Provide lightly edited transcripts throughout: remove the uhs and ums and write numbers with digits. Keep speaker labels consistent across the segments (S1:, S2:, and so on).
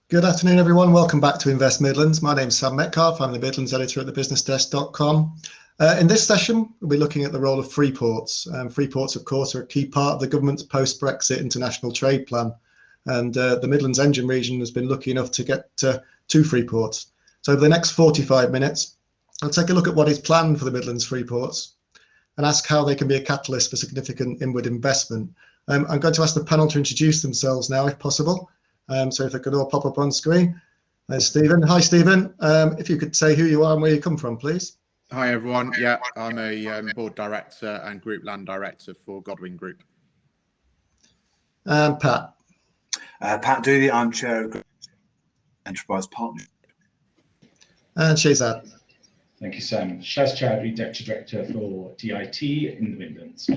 S1: Good afternoon, everyone. Welcome back to Invest Midlands. My name's Sam Metcalf. I'm the Midlands editor at thebusinessdesk.com. In this session, we'll be looking at the role of Freeports. Freeports, of course, are a key part of the government's post-Brexit international trade plan. And the Midlands Engine region has been lucky enough to get two Freeports. So over the next 45 minutes, I'll take a look at what is planned for the Midlands Freeports and ask how they can be a catalyst for significant inward investment. I'm going to ask the panel to introduce themselves now, if possible. So if they could all pop up on screen. There's Stephen. Hi, Stephen. If you could say who you are and where you come from, please.
S2: Hi, everyone. Yeah, I'm a board director and group land director for Godwin Group.
S1: And Pat.
S3: Pat Doody. I'm chair of Enterprise Partnership.
S1: And Shehzad.
S4: Thank you, Sam. Chaudhary, deputy director for DIT in the Midlands.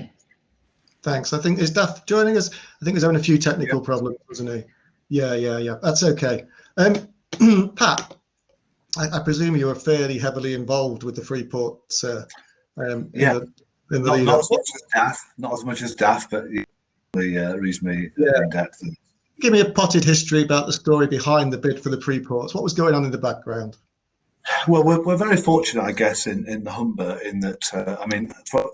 S1: Thanks. I think is Dafydd joining us? I think he's having a few technical problems, wasn't he? Yeah. That's okay. Pat, I presume you were fairly heavily involved with the Freeports. Not
S3: as much as Daf, but reasonably in depth.
S1: Give me a potted history about the story behind the bid for the Freeports. What was going on in the background?
S3: Well, we're very fortunate, I guess, in the Humber, in that,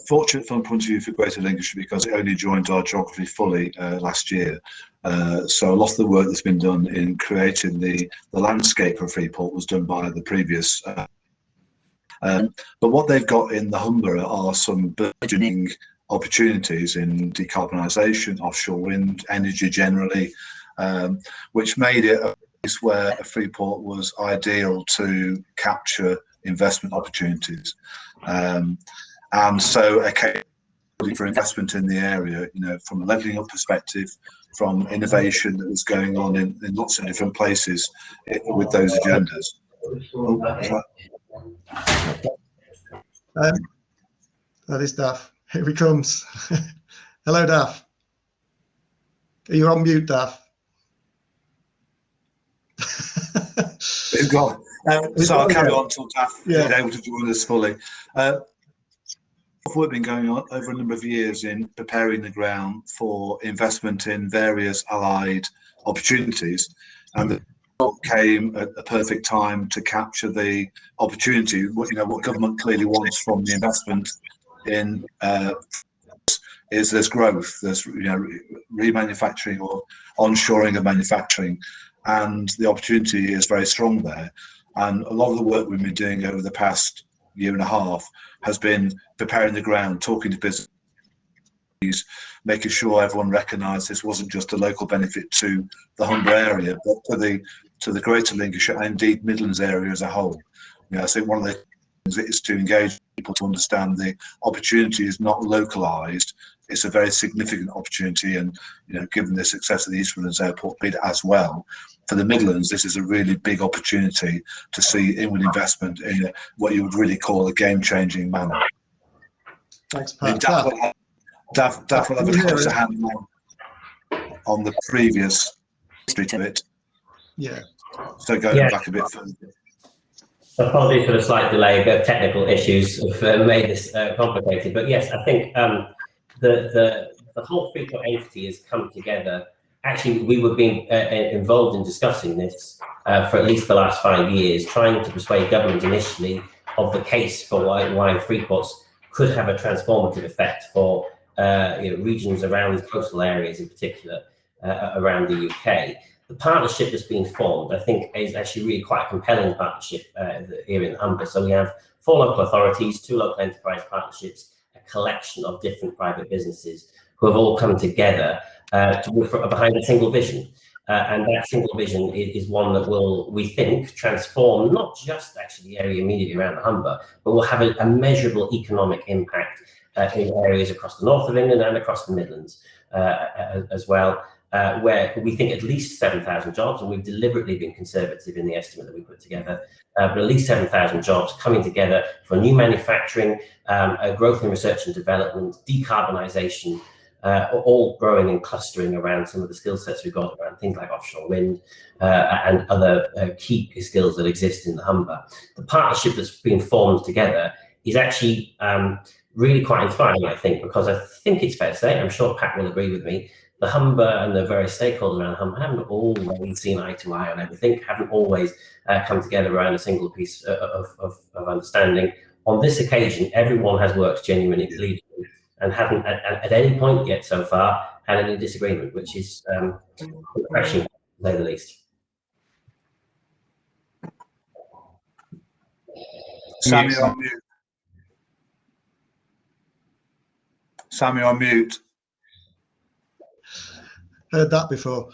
S3: fortunate from the point of view for Greater Lincolnshire because it only joined our geography fully last year. So a lot of the work that's been done in creating the landscape for Freeport was done by the previous. But what they've got in the Humber are some burgeoning opportunities in decarbonisation, offshore wind, energy generally, which made it a place where a Freeport was ideal to capture investment opportunities. And so for investment in the area, from a levelling up perspective, from innovation that was going on in lots of different places with those agendas.
S1: That is Daf. Here he comes. Hello, Daf. You're on mute, Daf.
S3: He's gone. So I'll carry on until Daf is able to join us fully. We've been going on over a number of years in preparing the ground for investment in various allied opportunities, and the came at the perfect time to capture the opportunity. What government clearly wants from the investment in is there's growth, there's remanufacturing or onshoring of manufacturing, and the opportunity is very strong there. And a lot of the work we've been doing over the past year and a half has been preparing the ground, talking to businesses, making sure everyone recognised this wasn't just a local benefit to the Humber area, but to the Greater Lincolnshire and indeed Midlands area as a whole. I think one of the things is to engage people to understand the opportunity is not localised. It's a very significant opportunity, and given the success of the East Midlands Airport bid as well, for the Midlands, this is a really big opportunity to see inward investment in what you would really call a game-changing manner.
S1: Thanks, Pat.
S3: Daf will have a closer hand on the previous history to it.
S1: Yeah.
S3: So going back a bit further.
S5: Apologies for the slight delay. The technical issues have made this complicated. But yes, I think the whole Freeport entity has come together. Actually, we were being involved in discussing this for at least the last 5 years, trying to persuade government initially of the case for why Freeports could have a transformative effect for regions around these coastal areas, in particular around the UK. The partnership that's been formed, I think, is actually really quite a compelling partnership here in Humber. So we have 4 local authorities, 2 local enterprise partnerships, a collection of different private businesses who have all come together behind a single vision. And that single vision is one that will, we think, transform not just actually the area immediately around the Humber, but will have a measurable economic impact in areas across the north of England and across the Midlands as well, where we think at least 7,000 jobs, and we've deliberately been conservative in the estimate that we put together, but at least 7,000 jobs coming together for new manufacturing, growth in research and development, decarbonisation, all growing and clustering around some of the skill sets we've got around things like offshore wind and other key skills that exist in the Humber. The partnership that's been formed together is actually really quite inspiring, I think, because I think it's fair to say, I'm sure Pat will agree with me, the Humber and the various stakeholders around Humber haven't always seen eye to eye on everything, haven't always come together around a single piece of understanding. On this occasion, everyone has worked genuinely collegially and haven't at any point yet so far had any disagreement, which is refreshing, to say the least.
S3: Sammy, you're on mute. Sammy, on mute.
S1: Heard that before.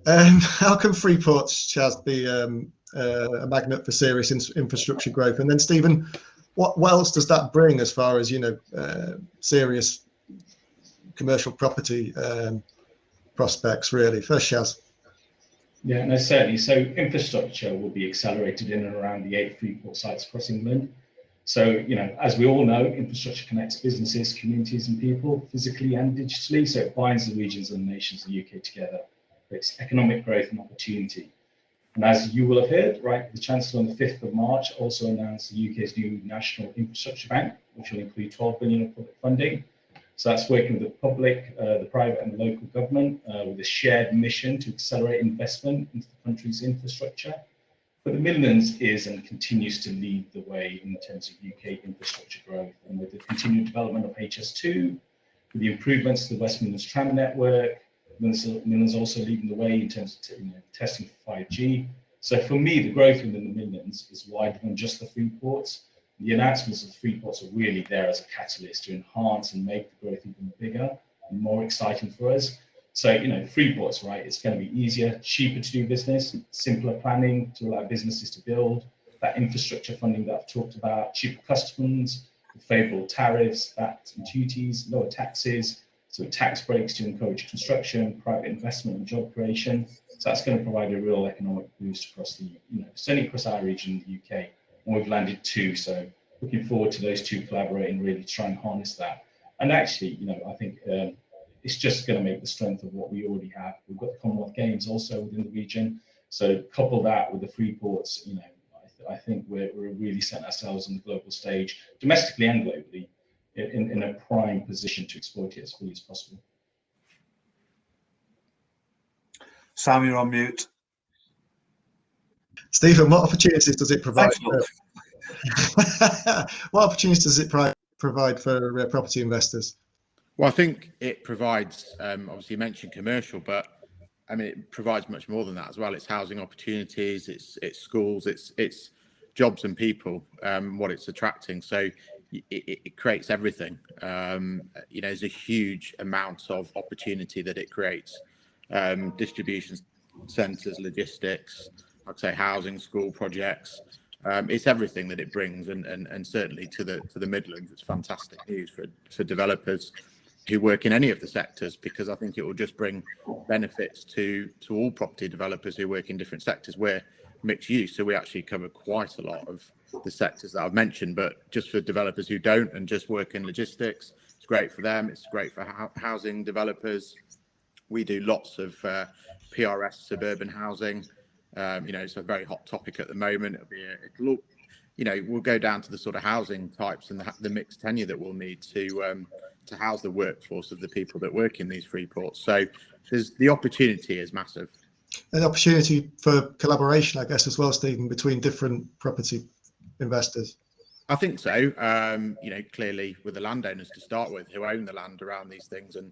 S1: How can Freeports, Chaz, be a magnet for serious infrastructure growth? And then, Stephen, what else does that bring as far as, serious commercial property prospects, really? First, Shaz.
S4: Yeah, no, certainly. So infrastructure will be accelerated in and around the 8 Freeport sites across England. So, as we all know, infrastructure connects businesses, communities and people physically and digitally. So it binds the regions and the nations of the UK together. It's economic growth and opportunity. And as you will have heard, right, the Chancellor on the 5th of March also announced the UK's new National Infrastructure Bank, which will include 12 billion of public funding. So that's working with the public, the private and the local government with a shared mission to accelerate investment into the country's infrastructure. But the Midlands is and continues to lead the way in terms of UK infrastructure growth, and with the continued development of HS2, with the improvements to the West Midlands tram network, Midlands also leading the way in terms of testing for 5G. So for me, the growth within the Midlands is wider than just the Freeports. The announcements of the Freeports are really there as a catalyst to enhance and make the growth even bigger and more exciting for us. So, Freeports, right, it's going to be easier, cheaper to do business, simpler planning to allow businesses to build, that infrastructure funding that I've talked about, cheaper customs, favourable tariffs, VAT and duties, lower taxes, so tax breaks to encourage construction, private investment and job creation. So that's going to provide a real economic boost across the, certainly across our region, the UK. And we've landed 2, so looking forward to those 2 collaborating really to try and harness that. And actually, I think it's just going to make the strength of what we already have. We've got the Commonwealth Games also within the region, so couple that with the Freeports, I think we're really setting ourselves on the global stage, domestically and globally, in a prime position to exploit it as fully as possible.
S3: Sam, you're on mute.
S1: Stephen, what opportunities does it provide? What opportunities does it provide for property investors?
S2: Well, I think it provides, obviously you mentioned commercial, but I mean, it provides much more than that as well. It's housing opportunities, it's schools, it's jobs and people, what it's attracting. So it creates everything. There's a huge amount of opportunity that it creates. Distribution centres, logistics, I'd say housing, school projects. It's everything that it brings, and certainly to the Midlands, it's fantastic news for developers who work in any of the sectors, because I think it will just bring benefits to all property developers who work in different sectors. We're mixed use, so we actually cover quite a lot of the sectors that I've mentioned, but just for developers who don't and just work in logistics, it's great for them. It's great for housing developers. We do lots of PRS suburban housing. It's a very hot topic at the moment. We'll go down to the sort of housing types and the mixed tenure that we'll need to house the workforce of the people that work in these Freeports. So the opportunity is massive.
S1: An opportunity for collaboration, I guess, as well, Stephen, between different property investors.
S2: I think so. Clearly with the landowners to start with, who own the land around these things, and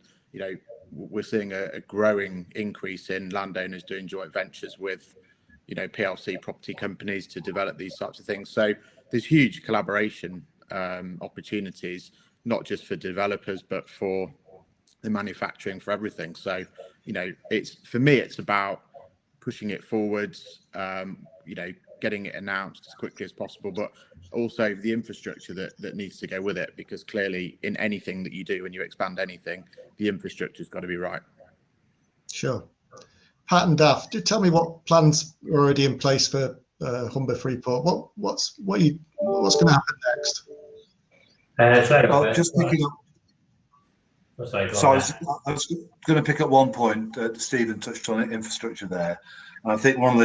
S2: we're seeing a growing increase in landowners doing joint ventures with PLC property companies to develop these types of things. So there's huge collaboration opportunities, not just for developers, but for the manufacturing, for everything. So, for me, it's about pushing it forwards, getting it announced as quickly as possible, but also the infrastructure that needs to go with it, because clearly in anything that you do, when you expand anything, the infrastructure's got to be right.
S1: Sure. Pat and Daf, tell me what plans are already in place for Humber Freeport. What's going to happen next?
S3: Just picking up. So I was going to pick up one point. Stephen touched on it, infrastructure there. And I think one of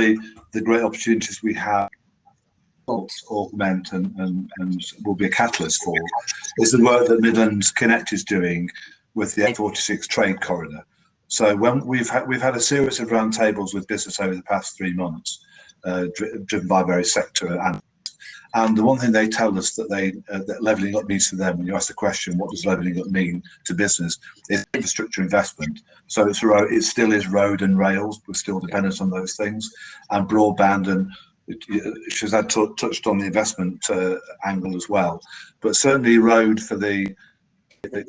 S3: the great opportunities we have augment and will be a catalyst for is the work that Midlands Connect is doing with the A46 trade corridor. So when we've had a series of roundtables with business over the past 3 months, driven by various sector and the one thing they tell us that that levelling up means to them, when you ask the question, what does levelling up mean to business, is infrastructure investment. So it still is road and rails, we're still dependent on those things, and broadband, and Shehzad touched on the investment angle as well. But certainly road for the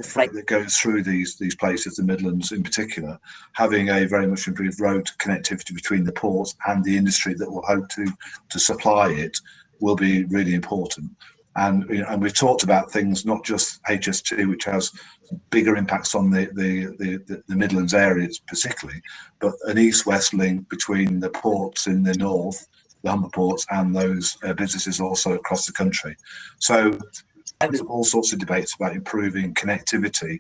S3: freight that goes through these places, the Midlands in particular, having a very much improved road connectivity between the port and the industry that will hope to supply it will be really important. And we've talked about things, not just HS2, which has bigger impacts on the Midlands areas particularly, but an east-west link between the ports in the north, the Humber ports, and those businesses also across the country. So there's all sorts of debates about improving connectivity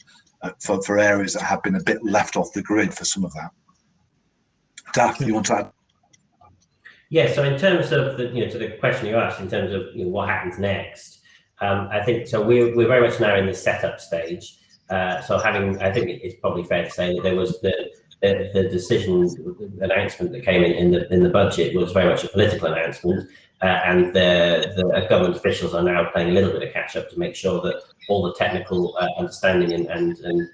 S3: for areas that have been a bit left off the grid for some of that. Daf, you want to add?
S5: Yeah, so in terms of to the question you asked, in terms of what happens next, I think so. We're very much now in the setup stage. So I think it's probably fair to say that there was the decision announcement that came in the budget was very much a political announcement, and the government officials are now playing a little bit of catch up to make sure that all the technical understanding and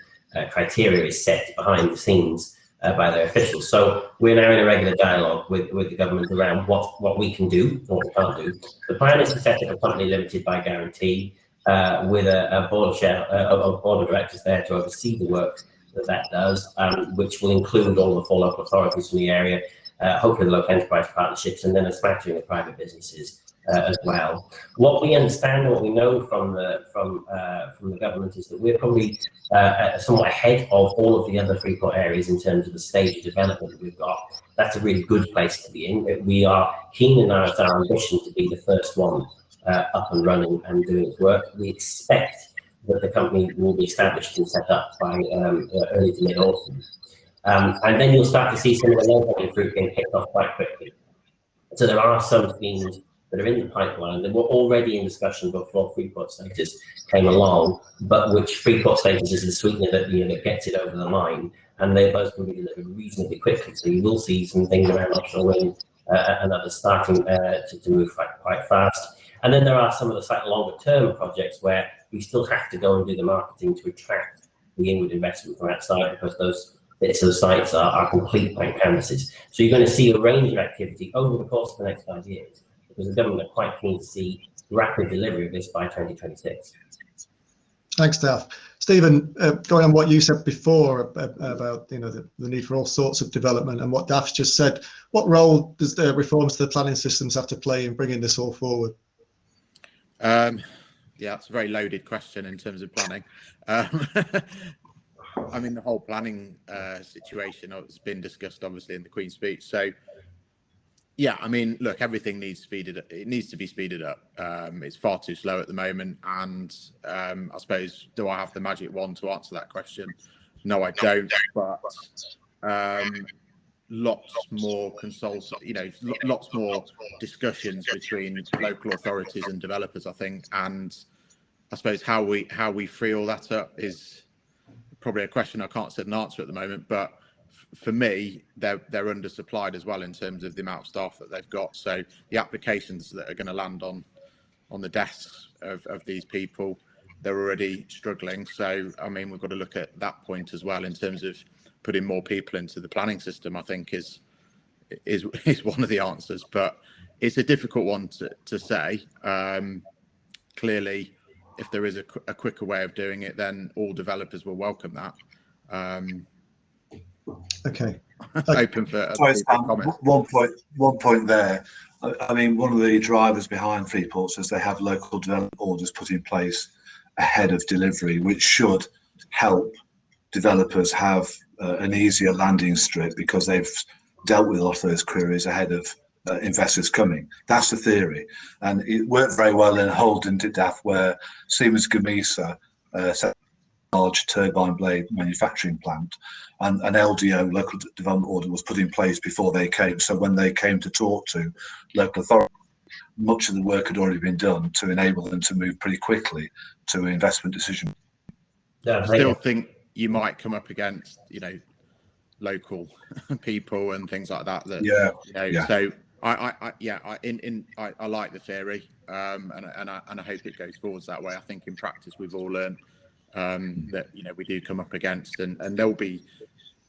S5: criteria is set behind the scenes by their officials. So we're now in a regular dialogue with the government around what we can do, what we can't do. The plan is to set up a company limited by guarantee with a board of directors there to oversee the work that does, which will include all the 4 local authorities from the area, hopefully the local enterprise partnerships, and then a smattering of private businesses as well. What we understand, what we know from the government is that we're probably somewhat ahead of all of the other Freeport areas in terms of the stage of development that we've got. That's a really good place to be in. We are keen in our ambition to be the first one up and running and doing its work. We expect that the company will be established and set up by early to mid-autumn. And then you'll start to see some of the low-hanging fruit being picked off quite quickly. So there are some schemes that are in the pipeline that were already in discussion before Freeport status came along, but which Freeport status is the sweetener that gets it over the line, and they both can be delivered reasonably quickly. So you will see some things around offshore wind and others starting to move quite fast. And then there are some of the slightly longer term projects where we still have to go and do the marketing to attract the inward investment from outside, because those bits of sites are complete blank canvases. So you're going to see a range of activity over the course of the next 5 years, because the government are quite keen to see rapid delivery of this by 2026.
S1: Thanks, Daf. Stephen, going on what you said before about the need for all sorts of development and what Daf's just said, what role does the reforms to the planning systems have to play in bringing this all forward?
S2: Yeah, it's a very loaded question in terms of planning. I mean, the whole planning situation has been discussed, obviously, in the Queen's speech. So, yeah, I mean, look, everything needs speeded. It needs to be speeded up. It's far too slow at the moment, and I suppose, do I have the magic wand to answer that question? No, I don't. But lots more lots more discussions between local authorities and developers, I think, and I suppose how we free all that up is probably a question I can't sit and answer at the moment, but for me, they're undersupplied as well in terms of the amount of staff that they've got. So the applications that are going to land on the desks of these people, they're already struggling. So, I mean, we've got to look at that point as well in terms of putting more people into the planning system, I think is one of the answers, but it's a difficult one to say. Clearly, if there is a quicker way of doing it, then all developers will welcome that.
S1: Okay.
S2: Open for comments.
S3: One point there. I mean, one of the drivers behind Freeports is they have local development orders put in place ahead of delivery, which should help developers have an easier landing strip because they've dealt with a lot of those queries ahead of investors coming. That's the theory, and it worked very well in Holden, did Daf, where Siemens Gamesa set a large turbine blade manufacturing plant, and an LDO, local development order, was put in place before they came. So when they came to talk to local authorities, much of the work had already been done to enable them to move pretty quickly to an investment decision.
S2: I still think you might come up against, local people and things like that. So I like the theory, and I hope it goes forwards that way. I think in practice we've all learned that we do come up against, and there'll be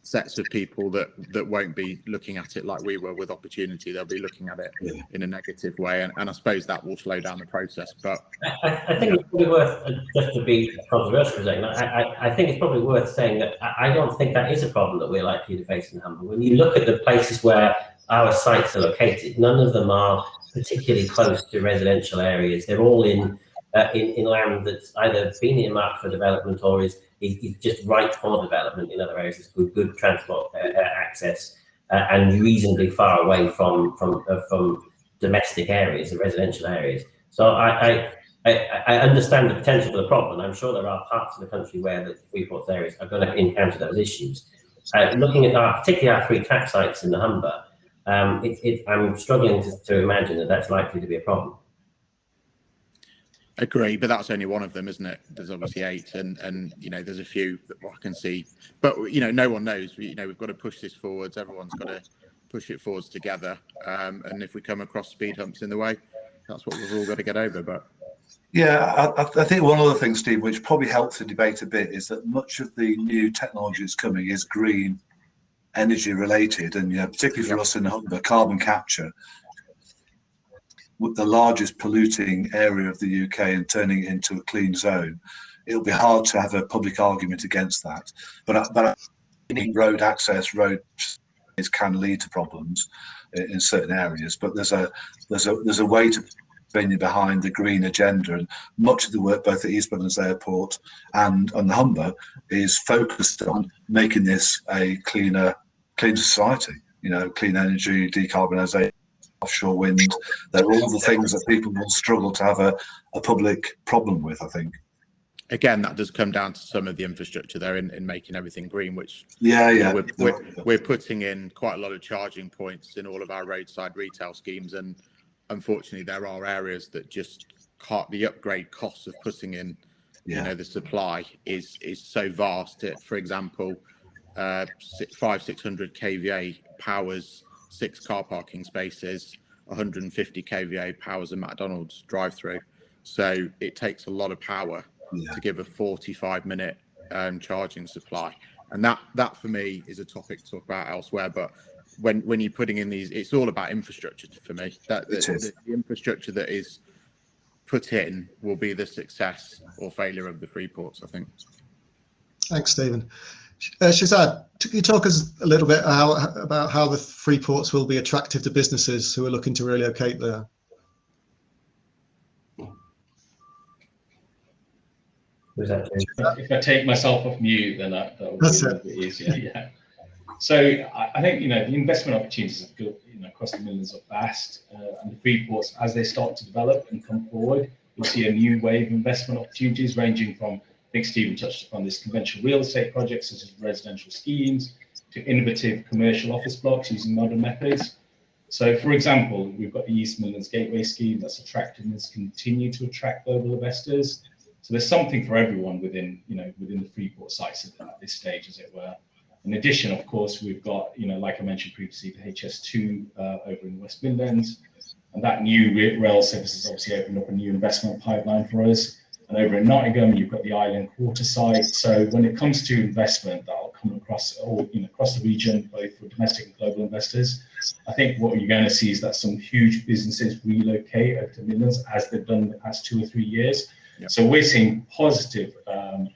S2: sets of people that won't be looking at it like we were with opportunity. They'll be looking at it in a negative way, and I suppose that will slow down the process. But
S5: I think it's probably worth, just to be controversial for a second, I think it's probably worth saying that I don't think that is a problem that we're likely to face in Humber. When you look at the places where our sites are located, none of them are particularly close to residential areas. They're all in land that's either been earmarked for development or is just right for development in other areas. It's good transport access and reasonably far away from domestic areas, the residential areas. So I understand the potential for the problem. I'm sure there are parts of the country where the Freeports areas are going to encounter those issues. Looking at particularly our 3 tap sites in the Humber, I'm struggling to imagine that that's likely to be a problem.
S2: Agree, but that's only one of them, isn't it? There's obviously 8, and there's a few that I can see, but no one knows. We've got to push this forwards. Everyone's got to push it forwards together, and if we come across speed humps in the way, that's what we've all got to get over. But
S3: I think one other thing, Steve, which probably helps the debate a bit, is that much of the new technology that's coming is green energy related, and particularly for us in Humber, carbon capture, the largest polluting area of the UK, and turning it into a clean zone. It'll be hard to have a public argument against that, but I think road access, roads can lead to problems in certain areas. But there's a way to bring behind the green agenda, and much of the work both at East Midlands Airport and on the Humber is focused on making this a cleaner society. Clean energy, decarbonisation, offshore wind. They're all the things that people will struggle to have a public problem with, I think.
S2: Again, that does come down to some of the infrastructure there in making everything green, which we're putting in quite a lot of charging points in all of our roadside retail schemes, and unfortunately there are areas that just can't. The upgrade costs of putting in the supply is so vast. For example, 600 kVA powers 6 car parking spaces, 150 kVA powers a McDonald's drive-through. So it takes a lot of power to give a 45-minute charging supply, and that for me is a topic to talk about elsewhere. But when you're putting in these, it's all about infrastructure for me. That the infrastructure that is put in will be the success or failure of the Freeports, I think.
S1: Thanks, Stephen. Shehzad, can you talk us a little bit about how the Freeports will be attractive to businesses who are looking to relocate there?
S4: If I take myself off mute, then that will be a little bit easier. Yeah. So I think the investment opportunities across the Midlands are vast, and the Freeports, as they start to develop and come forward, you'll see a new wave of investment opportunities ranging from, I think Stephen touched upon this, conventional real estate projects such as residential schemes to innovative commercial office blocks using modern methods. So, for example, we've got the East Midlands Gateway scheme that's attracted and has continued to attract global investors. So there's something for everyone within the Freeport sites at this stage, as it were. In addition, of course, we've got, like I mentioned previously, the HS2 over in the West Midlands, and that new rail service has obviously opened up a new investment pipeline for us. And over in Nottingham, you've got the Island Quarter site. So when it comes to investment, that'll come across across the region, both for domestic and global investors. I think what you're going to see is that some huge businesses relocate over to Midlands, as they've done in the past 2 or 3 years. Yep. So we're seeing positive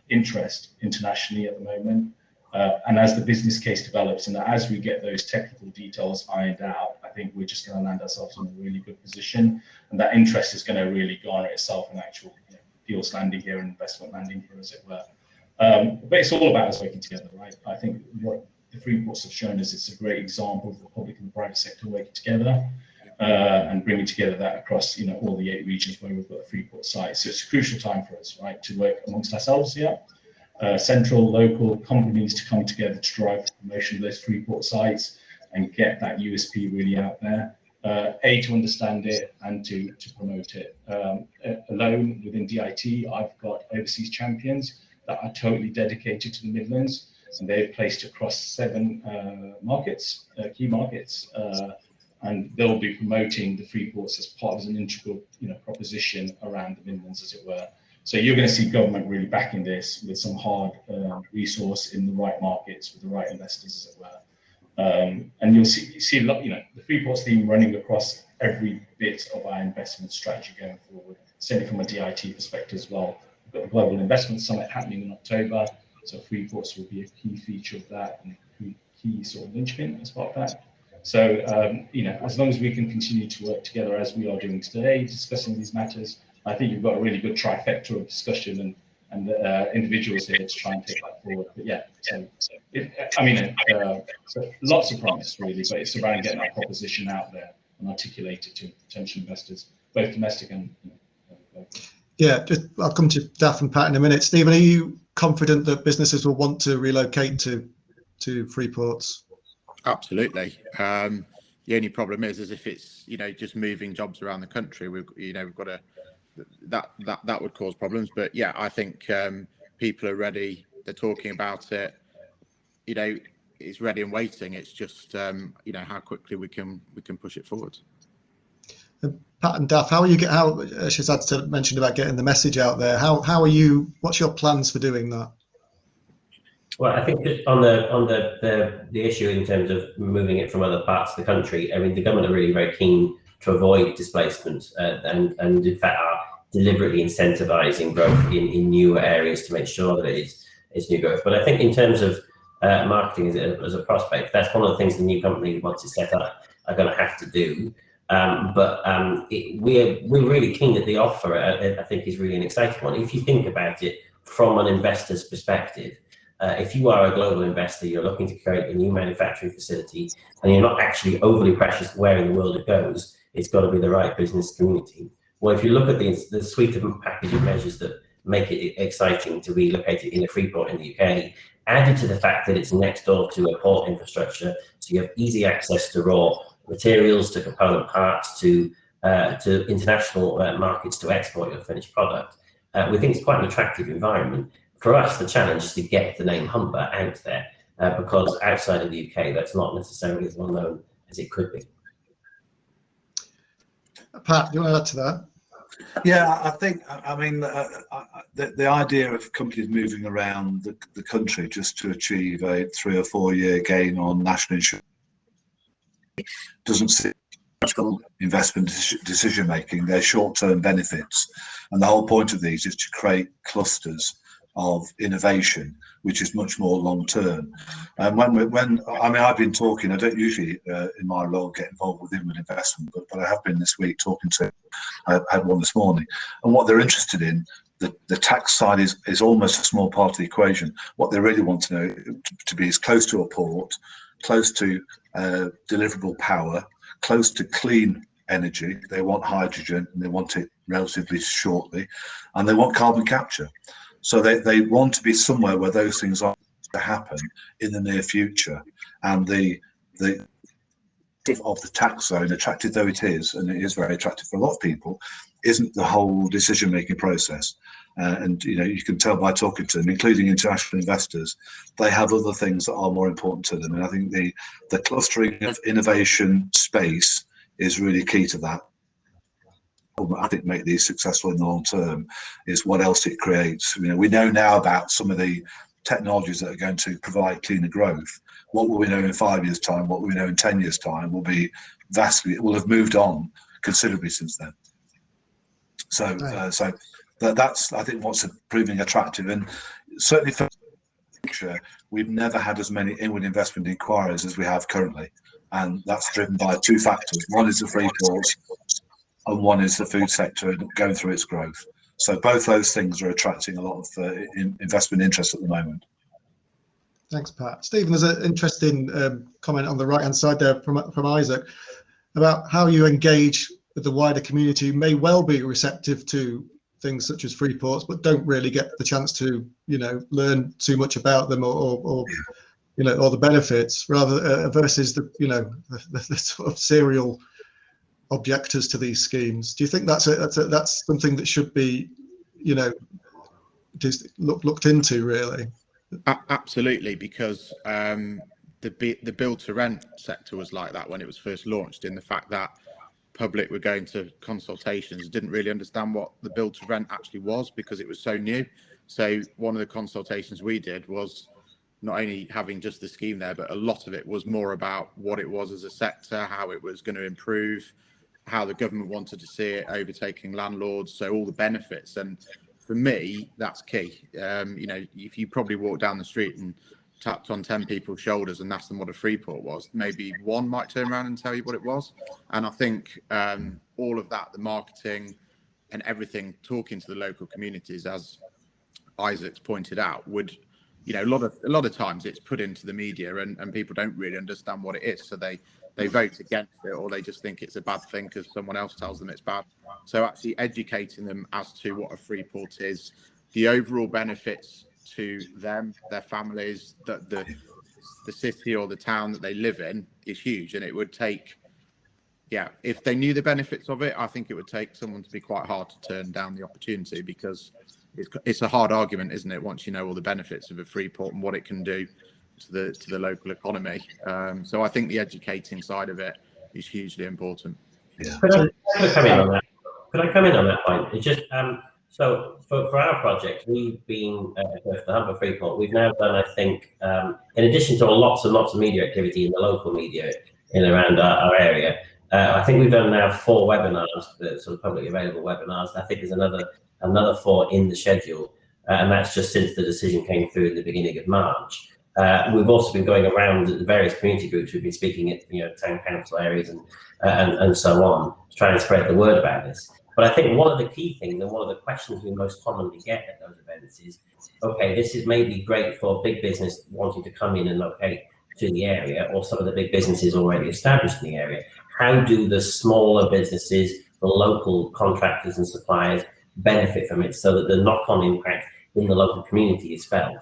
S4: interest internationally at the moment. And as the business case develops and as we get those technical details ironed out, I think we're just going to land ourselves in a really good position. And that interest is going to really garner itself in actual deals landing here and investment landing here, as it were. But it's all about us working together, right? I think what the Freeports have shown us, it's a great example of the public and the private sector working together and bringing together that across all the 8 regions where we've got a Freeport site. So it's a crucial time for us, right, to work amongst ourselves here. Central, local companies to come together to drive the promotion of those Freeport sites and get that USP really out there. to understand it and to promote it. Alone within DIT, I've got overseas champions that are totally dedicated to the Midlands, and they're placed across 7 markets, key markets, and they'll be promoting the Freeports as part of an integral, proposition around the Midlands, as it were. So you're going to see government really backing this with some hard resource in the right markets with the right investors, as it were. And you'll see a lot, the Freeports theme running across every bit of our investment strategy going forward, certainly from a DIT perspective as well. We've got the Global Investment Summit happening in October, so Freeports will be a key feature of that and a key sort of linchpin as part of that. So, as long as we can continue to work together as we are doing today, discussing these matters, I think you've got a really good trifecta of discussion and individuals here to try and take that forward. But yeah, so lots of promise really, but it's around getting that proposition out there and articulated to potential investors, both domestic and global.
S1: Yeah, I'll come to Daf and Pat in a minute. Stephen, are you confident that businesses will want to relocate to Freeports?
S2: Absolutely. The only problem is if it's just moving jobs around the country, we've got to that would cause problems. But yeah, I think people are ready. They're talking about it. It's ready and waiting. It's just how quickly we can push it forward.
S1: Pat and Daf, how Shehzad mentioned about getting the message out there. How are you? What's your plans for doing that?
S5: Well, I think just on the issue in terms of moving it from other parts of the country, I mean, the government are really very keen to avoid displacement and in fact are deliberately incentivising growth in newer areas to make sure that it's new growth. But I think in terms of marketing as a prospect, that's one of the things the new company once it's set up are going to have to do. We're really keen that the offer, I think, is really an exciting one. If you think about it from an investor's perspective, if you are a global investor, you're looking to create a new manufacturing facility, and you're not actually overly precious where in the world it goes, it's got to be the right business community. Well, if you look at the suite of package of measures that make it exciting to be located in a Freeport in the UK, added to the fact that it's next door to a port infrastructure, so you have easy access to raw materials, to component parts, to international markets to export your finished product. We think it's quite an attractive environment. For us, the challenge is to get the name Humber out there, because outside of the UK, that's not necessarily as well known as it could be.
S1: Pat, do you want to add to that?
S3: Yeah, I think, the idea of companies moving around the country just to achieve a 3 or 4 year gain on national insurance doesn't sit investment decision making. They're short-term benefits, and the whole point of these is to create clusters of innovation, which is much more long-term. And I've been talking. I don't usually, in my role, get involved with inward investment, but I have been this week talking to. I had one this morning, and what they're interested in. The tax side is almost a small part of the equation. What they really want to know to be as close to a port, close to deliverable power, close to clean energy. They want hydrogen, and they want it relatively shortly, and they want carbon capture. So they want to be somewhere where those things are to happen in the near future. And the of the tax zone, attractive though it is, and it is very attractive for a lot of people, isn't the whole decision-making process. And you can tell by talking to them, including international investors, they have other things that are more important to them. And I think the clustering of innovation space is really key to that. I think make these successful in the long term is what else it creates. We know now about some of the technologies that are going to provide cleaner growth. What will we know in 5 years' time? What will we know in 10 years' time will be vastly. It will have moved on considerably since then. So that's I think what's proving attractive, and certainly for the future, we've never had as many inward investment inquiries as we have currently, and that's driven by 2 factors. One is the Freeports, and one is the food sector going through its growth. So both those things are attracting a lot of investment interest at the moment.
S1: Thanks, Pat. Stephen, there's an interesting comment on the right-hand side there from Isaac about how you engage with the wider community who may well be receptive to things such as Freeports, but don't really get the chance to, learn too much about them or the benefits, rather versus the sort of serial objectors to these schemes. Do you think that's something that should be, just looked into really?
S2: Absolutely, because the build to rent sector was like that when it was first launched, in the fact that public were going to consultations, didn't really understand what the build to rent actually was because it was so new. So one of the consultations we did was not only having just the scheme there, but a lot of it was more about what it was as a sector, how it was going to improve, how the government wanted to see it overtaking landlords, so all the benefits. And for me, that's key. If you probably walk down the street and tapped on 10 people's shoulders and asked them what a Freeport was, maybe one might turn around and tell you what it was. And I think all of that, the marketing and everything, talking to the local communities, as Isaac's pointed out, would, a lot of times it's put into the media and people don't really understand what it is. So they vote against it, or they just think it's a bad thing because someone else tells them it's bad. So actually educating them as to what a Freeport is, the overall benefits to them, their families, the city or the town that they live in is huge. And it would take, if they knew the benefits of it, I think it would take someone to be quite hard to turn down the opportunity, because it's a hard argument, isn't it, once you know all the benefits of a Freeport and what it can do to the local economy. So I think the educating side of it is hugely important.
S5: Yeah. Could I come in on that? Could I come in on that point? It's just so for our project, we've been for the Humber Freeport, we've now done, I think, in addition to lots and lots of media activity in the local media in and around our area, I think we've done now 4 webinars, sort of publicly available webinars. I think there's another 4 in the schedule, and that's just since the decision came through in the beginning of March. We've also been going around the various community groups. We've been speaking at town council areas and so on, to try and spread the word about this. But I think one of the key things, and one of the questions we most commonly get at those events is, okay, this is maybe great for big business wanting to come in and locate to the area, or some of the big businesses already established in the area. How do the smaller businesses, the local contractors and suppliers benefit from it, so that the knock-on impact in the local community is felt?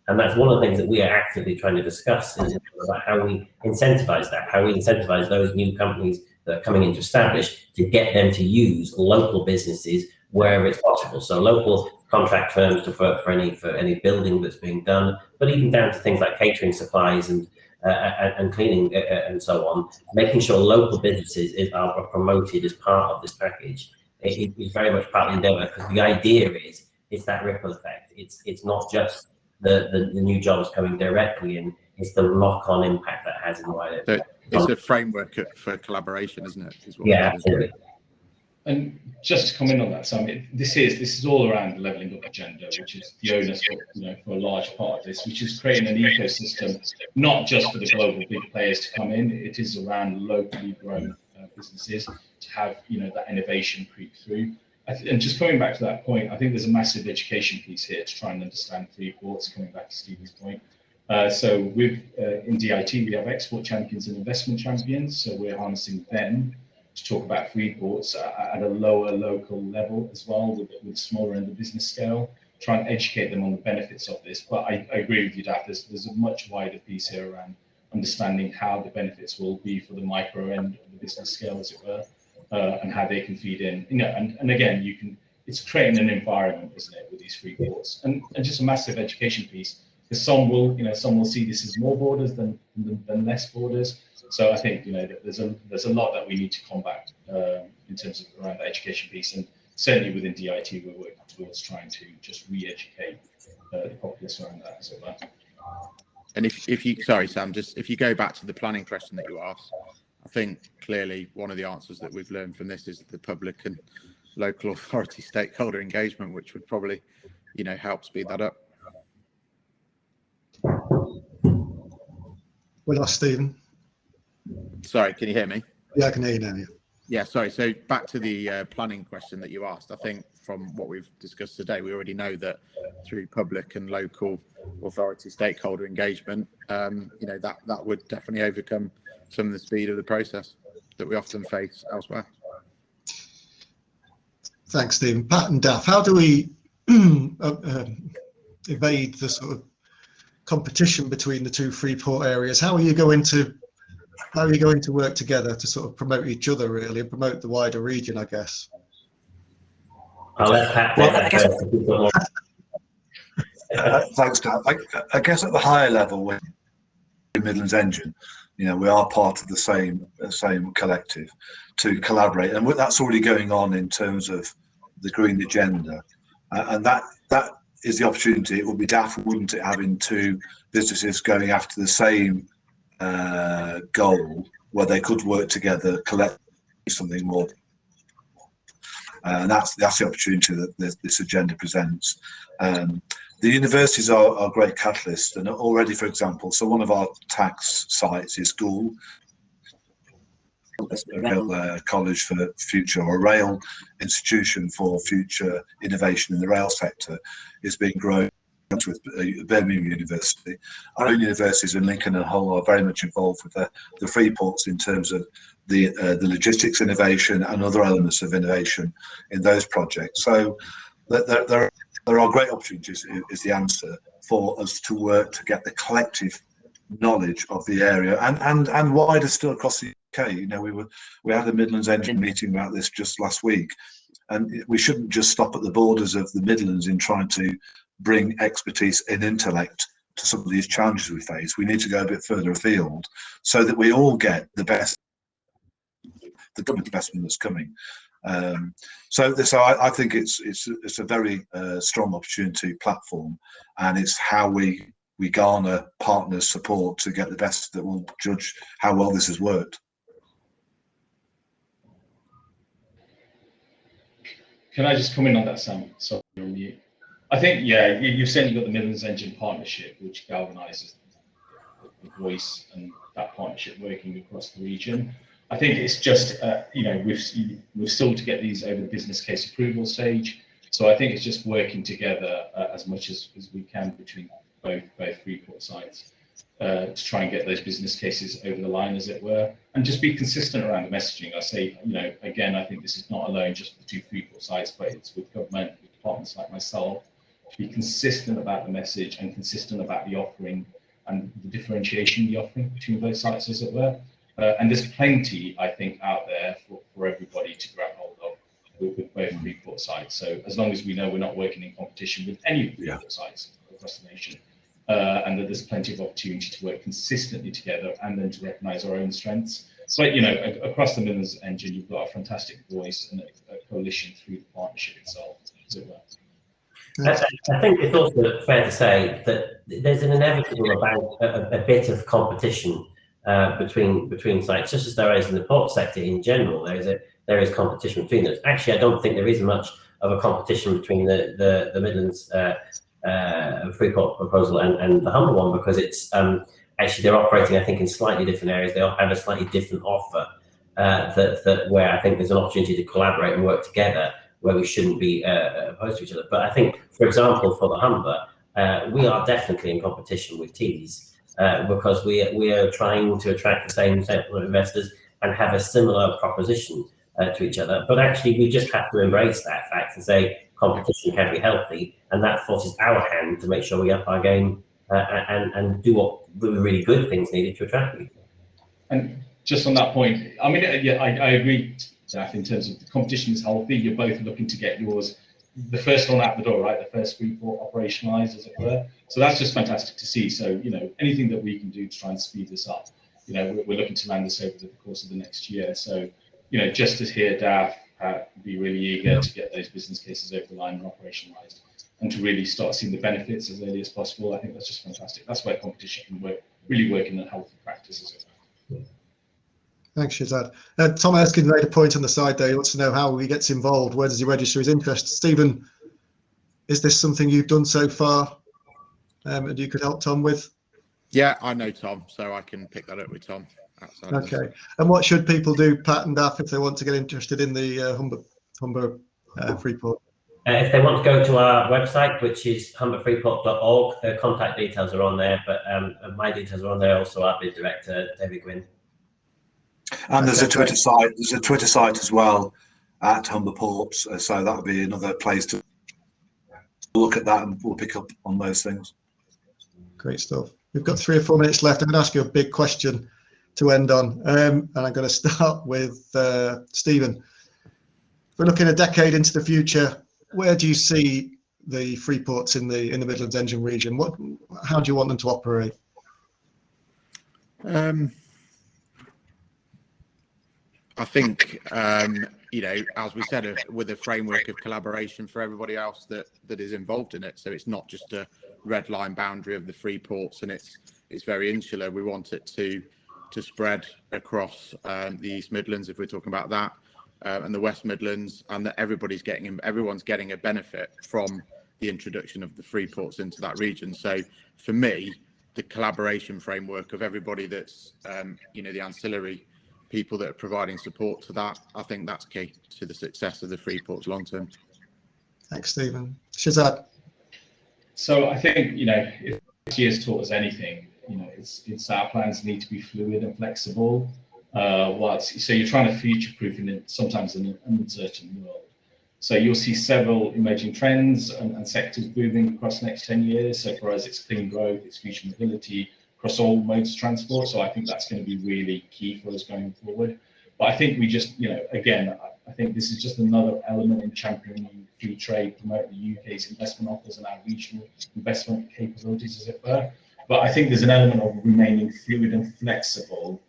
S5: And that's one of the things that we are actively trying to discuss, is about how we incentivize that, how we incentivize those new companies that are coming in to establish, to get them to use local businesses wherever it's possible. So local contract firms for any building that's being done, but even down to things like catering supplies and cleaning and so on, making sure local businesses are promoted as part of this package. It is very much part of the endeavour, because the idea is it's that ripple effect. It's not just the new jobs coming directly in, it's the knock-on impact that has in the wider.
S2: So it's a framework for collaboration, isn't it?
S5: Yeah, absolutely.
S4: And just to come in on that, Sam, this is all around the levelling up agenda, which is the onus for a large part of this, which is creating an ecosystem, not just for the global big players to come in. It is around locally grown businesses to have that innovation creep through. And just coming back to that point, I think there's a massive education piece here to try and understand Freeports, coming back to Stevie's point. So in DIT, we have export champions and investment champions. So we're harnessing them to talk about Freeports at a lower local level as well, with smaller end of business scale, try and educate them on the benefits of this. But I agree with you, Daf, there's a much wider piece here around understanding how the benefits will be for the micro end of the business scale, as it were. And how they can feed in, and again, it's creating an environment, isn't it, with these Freeports, and just a massive education piece, because some will see this as more borders than less borders. So I think there's a lot that we need to combat in terms of around the education piece, and certainly within DIT we're working towards trying to just re-educate the populace around that as well.
S2: And if you go back to the planning question that you asked, I think clearly one of the answers that we've learned from this is the public and local authority stakeholder engagement, which would probably, help speed that up.
S1: We lost Stephen.
S2: Sorry, can you hear me?
S1: Yeah, I can hear you now.
S2: Yeah, sorry. So back to the planning question that you asked. I think from what we've discussed today, we already know that through public and local authority stakeholder engagement, that would definitely overcome some of the speed of the process that we often face elsewhere.
S1: Thanks, Stephen. Pat and Daf, how do we evade the sort of competition between the two Freeport areas? How are you going to how are you going to work together to sort of promote each other, really, and promote the wider region, I guess?
S5: I'll let Pat take that first.
S3: Thanks, Dan. I guess at the higher level, with Midlands Engine, we are part of the same collective to collaborate, and that's already going on in terms of the green agenda, and that is the opportunity. It would be daft, wouldn't it, having two businesses going after the same goal, where they could work together, collect something more. And that's the opportunity that this agenda presents. The universities are great catalysts, and already, for example, so one of our tax sites is Gould, a rail college for future, or a rail institution for future innovation in the rail sector, is being grown with Birmingham University. Our own universities in Lincoln and Hull are very much involved with the Freeports in terms of the logistics innovation and other elements of innovation in those projects. So there are great opportunities, is the answer, for us to work to get the collective knowledge of the area and wider still across the UK. We had a Midlands Engine meeting about this just last week, and we shouldn't just stop at the borders of the Midlands in trying to bring expertise and intellect to some of these challenges we face. We need to go a bit further afield so that we all get the government investment that's coming. So I think it's a very strong opportunity platform, and it's how we garner partners' support to get the best that will judge how well this has worked.
S4: Can I just come in on that, Sam? Sorry, on mute. I think, yeah, you've certainly got the Midlands Engine partnership, which galvanises the voice and that partnership working across the region. I think it's just, we've still to get these over the business case approval stage. So I think it's just working together as much as we can between both Freeport sites to try and get those business cases over the line, as it were, and just be consistent around the messaging. I say, again, I think this is not alone just for the two Freeport sites, but it's with government, with departments like myself, to be consistent about the message and consistent about the offering and the differentiation of the offering between both sites, as it were. And there's plenty, I think, out there for everybody to grab hold of with both Freeport sites. So as long as we know we're not working in competition with any of the Freeport sites across the nation, and that there's plenty of opportunity to work consistently together and then to recognise our own strengths. But, across the Midlands Engine, you've got a fantastic voice and a coalition through the partnership itself, as it were.
S5: I think it's also fair to say that there's an inevitable about a bit of competition between sites, just as there is in the port sector in general. There is competition between those. Actually, I don't think there is much of a competition between the Midlands Freeport proposal and the Humber one, because it's actually they're operating, I think, in slightly different areas. They all have a slightly different offer where I think there's an opportunity to collaborate and work together, where we shouldn't be opposed to each other. But I think, for example, for the Humber, we are definitely in competition with Tees because we are trying to attract the same set of investors and have a similar proposition to each other. But actually, we just have to embrace that fact and say competition can be healthy, and that forces our hand to make sure we up our game and do what the really good things needed to attract people.
S4: And just on that point, I mean, yeah, I agree, Daf, in terms of the competition is healthy. You're both looking to get yours, the first one out the door, right? The first Freeport operationalised, as it were. So that's just fantastic to see. So, anything that we can do to try and speed this up, we're looking to land this over the course of the next year. So, just as here, Daf, be really eager to get those business cases over the line and operationalised, and to really start seeing the benefits as early as possible. I think that's just fantastic. That's where competition can really work in a healthy practice, as it were.
S1: Thanks, Shehzad. Tom Erskine made a point on the side there. He wants to know how he gets involved. Where does he register his interest? Stephen, is this something you've done so far and you could help Tom with?
S2: Yeah, I know Tom, so I can pick that up with Tom.
S1: Okay. And what should people do, Pat and Daf, if they want to get interested in the Humber Freeport?
S5: If they want to go to our website, which is humberfreeport.org, the contact details are on there, but my details are on there also. Our bid director, David Gwynn.
S3: And there's a Twitter site. There's a Twitter site as well at Humber Ports, so that would be another place to look at that, and we'll pick up on those things.
S1: Great stuff. We've got 3 or 4 minutes left. I'm going to ask you a big question. to end on, and I'm going to start with Stephen. If we're looking a decade into the future, where do you see the Freeports in the Midlands engine region? How do you want them to operate?
S2: I think, as we said, with a framework of collaboration for everybody else that is involved in it. So it's not just a red line boundary of the Freeports, and it's very insular. We want it to spread across the East Midlands, if we're talking about that, and the West Midlands, and that everyone's getting a benefit from the introduction of the Freeports into that region. So for me, the collaboration framework of everybody that's, the ancillary people that are providing support to that, I think that's key to the success of the Freeports long term.
S1: Thanks, Stephen. Shehzad.
S4: So I think, if this year's taught us anything, it's our plans need to be fluid and flexible. So you're trying to future-proof in sometimes an uncertain world. So you'll see several emerging trends and sectors moving across the next 10 years. So for us, it's clean growth, it's future mobility across all modes of transport. So I think that's going to be really key for us going forward. But I think we just, again, I think this is just another element in championing free trade, promoting the UK's investment offers and our regional investment capabilities, as it were. But I think there's an element of remaining fluid and flexible,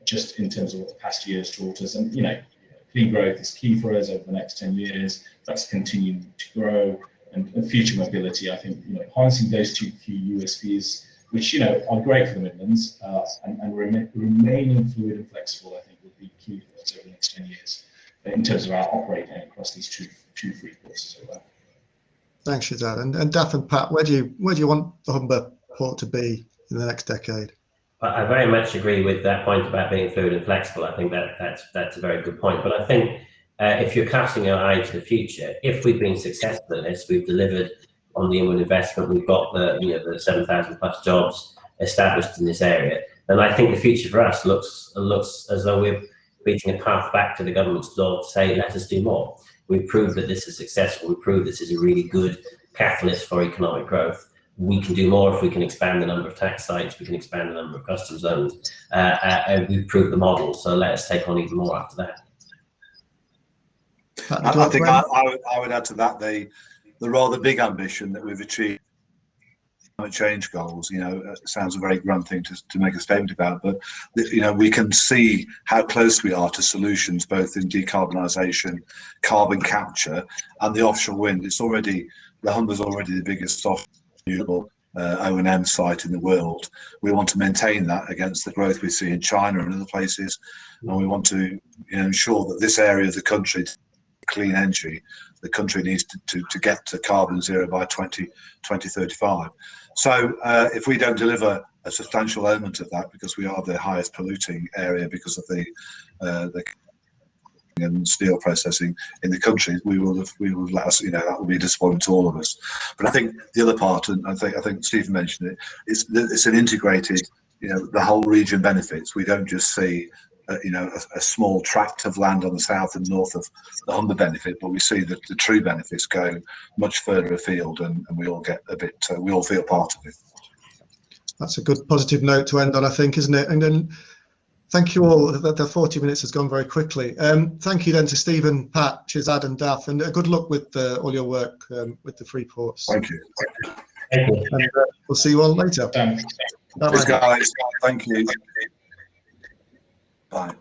S4: just in terms of what the past years taught us. And, clean growth is key for us over the next 10 years. That's continuing to grow. And future mobility, I think, harnessing those two key USPs, which, are great for the Midlands, and remaining fluid and flexible, I think, will be key for us over the next 10 years in terms of our operating across these two Freeports as well.
S1: Thanks, Shehzad. And Daf and Pat, where do you want the Humber port to be in the next decade?
S5: I very much agree with that point about being fluid and flexible. I think that's a very good point. But I think if you're casting your eye to the future, if we've been successful in this, we've delivered on the inward investment, we've got the 7,000 plus jobs established in this area, then I think the future for us looks as though we're reaching a path back to the government's door to say, let us do more. We've proved that this is successful. We've proved this is a really good catalyst for economic growth. We can do more if we can expand the number of tax sites, we can expand the number of customs zones, and we've proved the model, so let us take on even more after that.
S3: I think I would add to that the rather big ambition that we've achieved. Climate change goals, sounds a very grand thing to make a statement about, but we can see how close we are to solutions both in decarbonisation, carbon capture, and the offshore wind. The Humber's already the biggest offshore renewable O&M site in the world. We want to maintain that against the growth we see in China and other places, and we want to ensure that this area of the country, clean energy, the country needs to get to carbon zero by 2035. So if we don't deliver a substantial element of that, because we are the highest polluting area because of the and steel processing in the country, we will let us, that will be a disappointment to all of us. But I think the other part, and I think Stephen mentioned it, it's an integrated, the whole region benefits. We don't just see a small tract of land on the south and north of the Humber benefit, but we see that the true benefits go much further afield, and we all get a bit, we all feel part of it.
S1: That's a good positive note to end on, I think, isn't it? And then thank you all. The 40 minutes has gone very quickly. Thank you then to Stephen, Pat, Shehzad and Daf, and good luck with all your work with the Freeports.
S3: Thank you.
S5: Thank you.
S1: And we'll see you all later.
S4: Thanks.
S3: Guys, thank you. Bye.